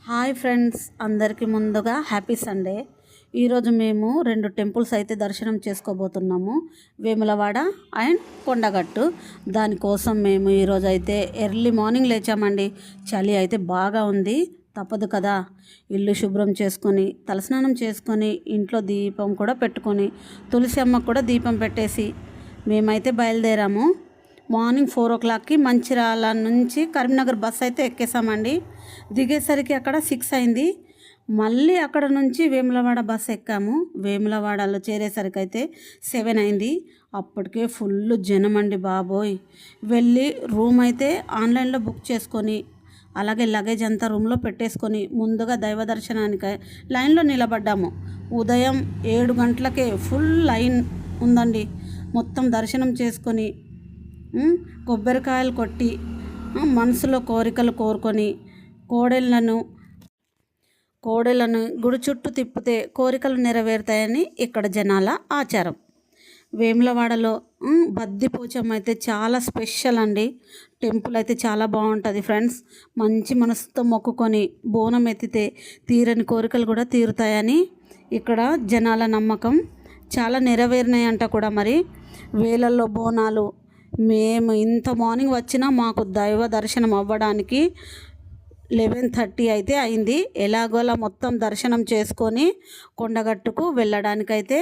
Hi friends, అందరికీ ముందుగా happy Sunday. ఈరోజు మేము 2 టెంపుల్స్ అయితే దర్శనం చేసుకోబోతున్నాము, వేములవాడ అండ్ కొండగట్టు. దానికోసం మేము ఈరోజు అయితే ఎర్లీ మార్నింగ్ లేచామండి. చలి అయితే బాగా ఉంది, తప్పదు కదా. ఇల్లు శుభ్రం చేసుకొని తలస్నానం చేసుకొని ఇంట్లో దీపం కూడా పెట్టుకొని తులసి అమ్మకు కూడా దీపం పెట్టేసి మేమైతే బయలుదేరాము. మార్నింగ్ 4 o'clockకి మంచిర్యాల నుంచి కరీంనగర్ బస్ అయితే ఎక్కేసామండి. దిగేసరికి అక్కడ 6 అయింది. మళ్ళీ అక్కడ నుంచి వేములవాడ బస్ ఎక్కాము. వేములవాడలో చేరేసరికి అయితే 7 అయింది. అప్పటికే ఫుల్ జనం అండి బాబోయ్. వెళ్ళి రూమ్ అయితే ఆన్లైన్లో బుక్ చేసుకొని అలాగే లగేజ్ అంతా రూమ్లో పెట్టేసుకొని ముందుగా దైవ దర్శనానికి లైన్లో నిలబడ్డాము. ఉదయం 7 గంటలకే ఫుల్ లైన్ ఉందండి. మొత్తం దర్శనం చేసుకొని కొబ్బరికాయలు కొట్టి మనసులో కోరికలు కోరుకొని కోడెలను గుడి చుట్టూ తిప్పితే కోరికలు నెరవేరుతాయని ఇక్కడ జనాల ఆచారం. వేములవాడలో బద్దిపోచమ్మ అయితే చాలా స్పెషల్ అండి. టెంపుల్ అయితే చాలా బాగుంటుంది ఫ్రెండ్స్. మంచి మనసుతో మొక్కుకొని బోనం ఎత్తితే తీరని కోరికలు కూడా తీరుతాయని ఇక్కడ జనాల నమ్మకం. చాలా నెరవేరినాయి అంట కూడా. మరి వేలల్లో బోనాలు. మేము ఇంత మార్నింగ్ వచ్చినా మాకు దైవ దర్శనం అవ్వడానికి 11:30 అయితే అయింది. ఎలాగోలా మొత్తం దర్శనం చేసుకొని కొండగట్టుకు వెళ్ళడానికైతే